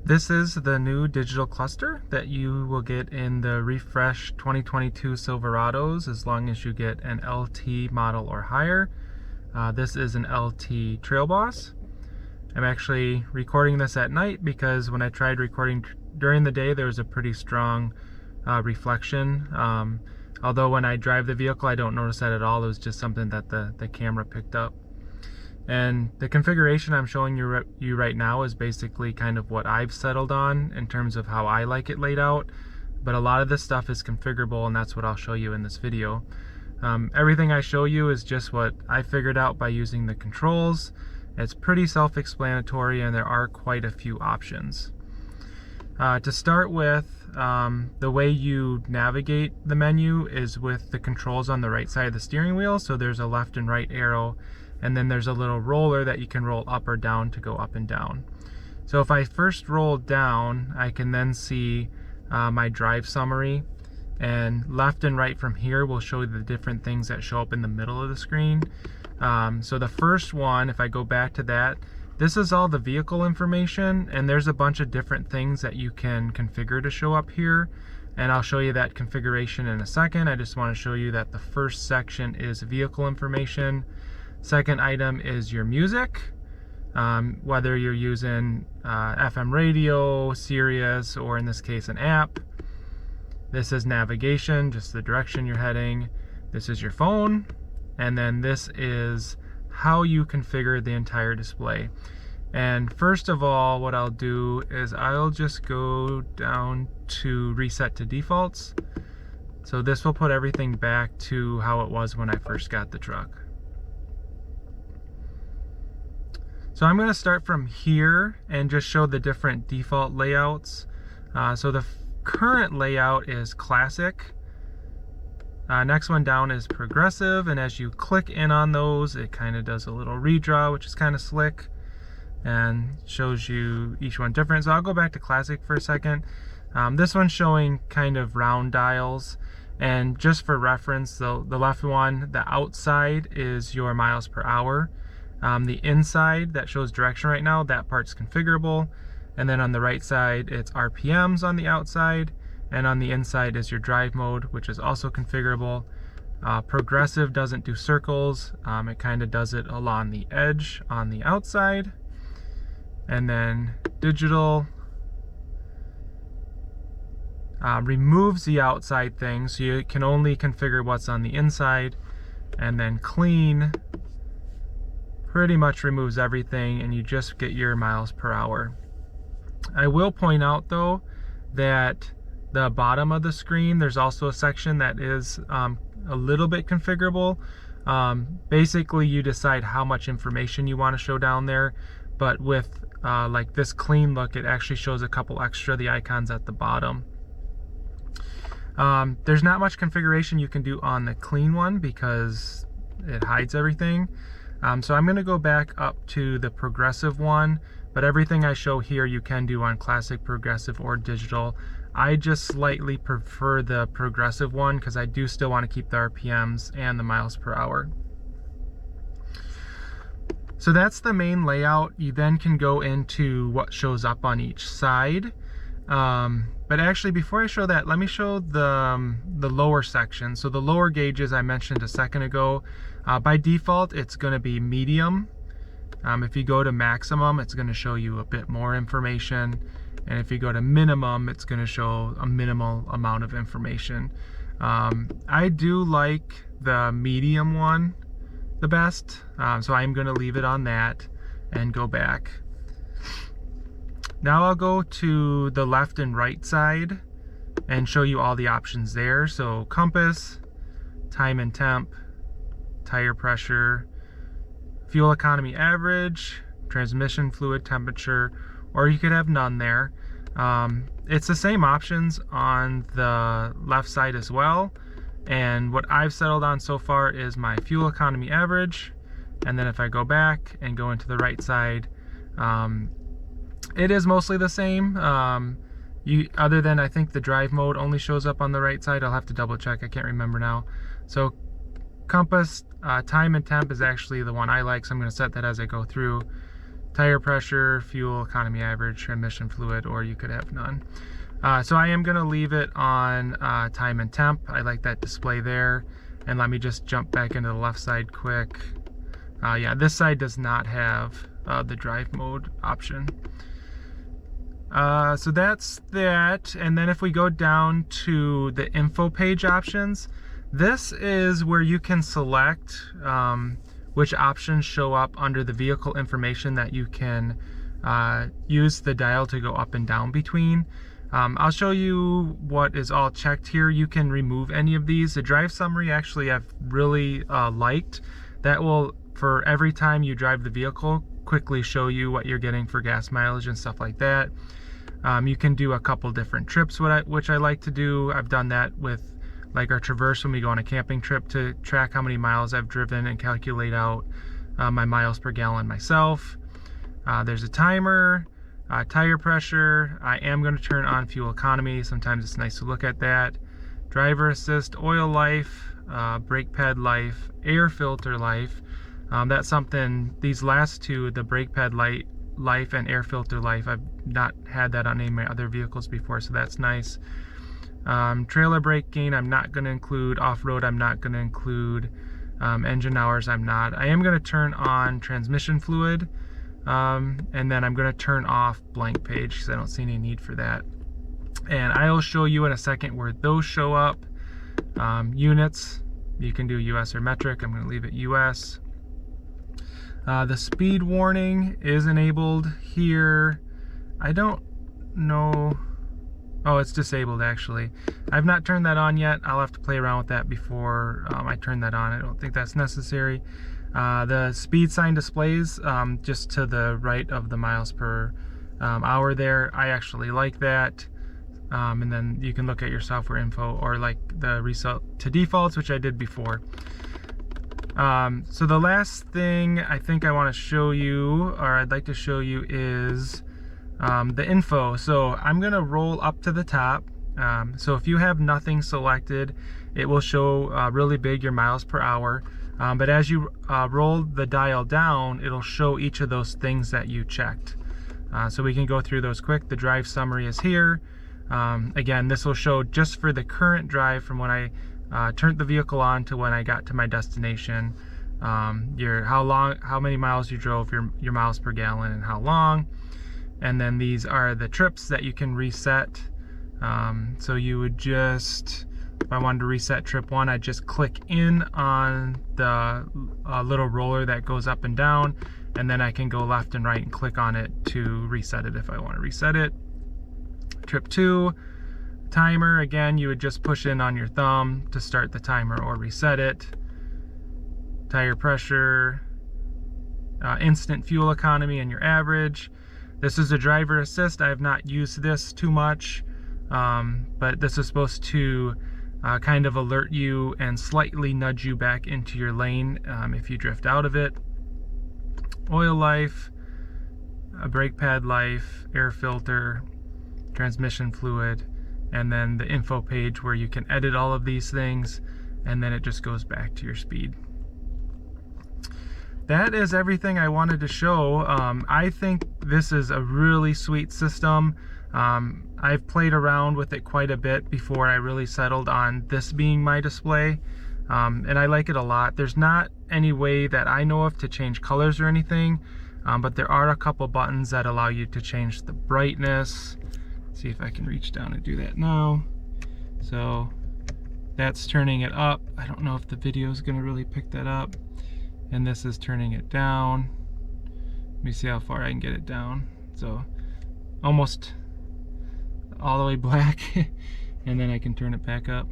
This is the new digital cluster that you will get in the refresh 2022 Silverados as long as you get an LT model or higher. This is an LT Trail Boss. I'm actually recording this at night because when I tried recording during the day there was a pretty strong reflection. Although when I drive the vehicle I don't notice that at all. It was just something that the camera picked up. And the configuration I'm showing you right now is basically kind of what I've settled on in terms of how I like it laid out. But a lot of this stuff is configurable, and that's what I'll show you in this video. Everything I show you is just what I figured out by using the controls. It's pretty self-explanatory, and there are quite a few options. To start with, the way you navigate the menu is with the controls on the right side of the steering wheel. So there's a left and right arrow, and then there's a little roller that you can roll up or down to go up and down. So if I first roll down, I can then see my drive summary, and left and right from here will show you the different things that show up in the middle of the screen. So the first one, if I go back to that, this is all the vehicle information, and there's a bunch of different things that you can configure to show up here, and I'll show you that configuration in a second. I just want to show you that the first section is vehicle information. Second item is your music, whether you're using FM radio, Sirius, or in this case an app. This is navigation, just the direction you're heading. This is your phone, and then this is how you configure the entire display. And first of all, what I'll do is I'll just go down to reset to defaults. So this will put everything back to how it was when I first got the truck. So I'm going to start from here and just show the different default layouts. So the current layout is classic. Next one down is progressive, and as you click in on those, it kind of does a little redraw, which is kind of slick and shows you each one different. So I'll go back to classic for a second. This one's showing kind of round dials, and just for reference, the left one, the outside is your miles per hour. The inside that shows direction right now, that part's configurable, and then on the right side it's RPMs on the outside, and on the inside is your drive mode, which is also configurable. Progressive doesn't do circles, it kind of does it along the edge on the outside. And then digital removes the outside thing, so you can only configure what's on the inside. And then clean pretty much removes everything, and you just get your miles per hour. I will point out though that the bottom of the screen, there's also a section that is a little bit configurable. Basically you decide how much information you want to show down there, but with like this clean look, it actually shows a couple extra the icons at the bottom. There's not much configuration you can do on the clean one because it hides everything. So I'm going to go back up to the progressive one, but everything I show here you can do on classic, progressive, or digital. I just slightly prefer the progressive one because I do still want to keep the RPMs and the miles per hour. So that's the main layout. You then can go into what shows up on each side. But actually, before I show that, let me show the lower section. So the lower gauges I mentioned a second ago, by default it's going to be medium. If you go to maximum, it's going to show you a bit more information, and if you go to minimum, it's going to show a minimal amount of information. I do like the medium one the best, so I'm going to leave it on that and go back. Now I'll go to the left and right side and show you all the options there. So compass, time and temp, tire pressure, fuel economy average, transmission fluid temperature, or you could have none there. It's the same options on the left side as well, and what I've settled on so far is my fuel economy average. And then if I go back and go into the right side, it is mostly the same. Other than I think the drive mode only shows up on the right side. I'll have to double check, I can't remember now. So compass, time and temp is actually the one I like, so I'm going to set that as I go through. tire pressure, fuel economy average, transmission fluid, or you could have none. So I am going to leave it on time and temp. I like that display there. And let me just jump back into the left side quick. Yeah, this side does not have the drive mode option. So that's that. And then if we go down to the info page options, this is where you can select which options show up under the vehicle information that you can use the dial to go up and down between. I'll show you what is all checked here. You can remove any of these. The drive summary actually I've really liked. That will, for every time you drive the vehicle, quickly show you what you're getting for gas mileage and stuff like that. You can do a couple different trips, which I like to do. I've done that with like our Traverse when we go on a camping trip to track how many miles I've driven and calculate out my miles per gallon myself. There's a timer, tire pressure. I am going to turn on fuel economy. Sometimes it's nice to look at that. Driver assist, oil life, brake pad life, air filter life. That's something, these last two, the brake pad life and air filter life, I've not had that on any of my other vehicles before, so that's nice. Trailer brake gain I'm not going to include. Off-road I'm not going to include. Engine hours I'm not. I am going to turn on transmission fluid, and then I'm going to turn off blank page because I don't see any need for that. And I'll show you in a second where those show up. Units, you can do US or metric. I'm going to leave it US. The speed warning is enabled here. I don't know. Oh, it's disabled actually. I've not turned that on yet. I'll have to play around with that before I turn that on. I don't think that's necessary. The speed sign displays just to the right of the miles per hour there. I actually like that. And then you can look at your software info or like the reset to defaults, which I did before. So the last thing I think I want to show you, or I'd like to show you, is the info. So I'm going to roll up to the top. So if you have nothing selected, it will show really big your miles per hour. But as you roll the dial down, it'll show each of those things that you checked. So we can go through those quick. The drive summary is here. Again, this will show just for the current drive from when I turned the vehicle on to when I got to my destination. How many miles you drove, your miles per gallon, and how long. And then these are the trips that you can reset. So you would just, if I wanted to reset trip 1, I'd just click in on the little roller that goes up and down, and then I can go left and right and click on it to reset it if I want to reset it. Trip 2, timer, again, you would just push in on your thumb to start the timer or reset it. Tire pressure, instant fuel economy and your average. This is a driver assist. I have not used this too much, but this is supposed to kind of alert you and slightly nudge you back into your lane if you drift out of it. Oil life, brake pad life, air filter, transmission fluid, and then the info page where you can edit all of these things, and then it just goes back to your speed. That is everything I wanted to show. I think this is a really sweet system. I've played around with it quite a bit before I really settled on this being my display, and I like it a lot. There's not any way that I know of to change colors or anything, but there are a couple buttons that allow you to change the brightness. See if I can reach down and do that now. So that's turning it up. I don't know if the video is going to really pick that up. And this is turning it down. Let me see how far I can get it down. So almost all the way black. And then I can turn it back up.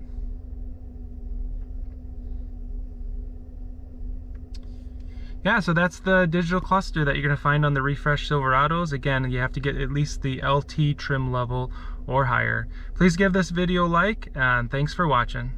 Yeah, so that's the digital cluster that you're going to find on the refreshed Silverados. Again, you have to get at least the LT trim level or higher. Please give this video a like, and thanks for watching.